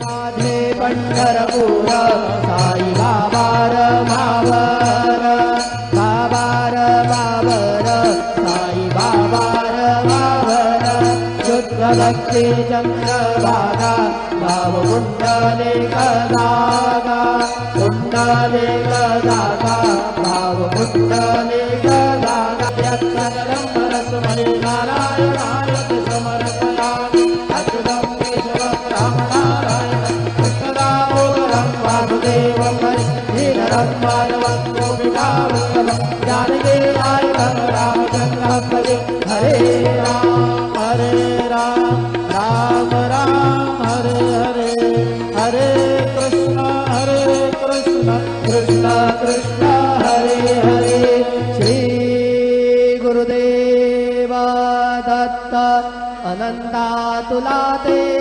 माझे पंढरपूर साई बाबार मावर बाबार बाबर साई बाबार मावर शुद्ध भक्ती चंद्रभागा भाव कुंडले कदागा कुंडले कदागा भाव कुंडले कदागा यत्सकलं परस्मै नारायणाय समर्पयामि अच्युतं केशवं रामनारायण कृष्णदामोदरं वासुदेवं हरिधरं माधवं गोपिकावल्लभं जानकीनाय रामचन्द्रं भजे हरे राम राम राम हरे हरे हरे कृष्ण कृष्ण कृष्ण हरे हरे श्री गुरुदेव दत्त अनंता तुला ते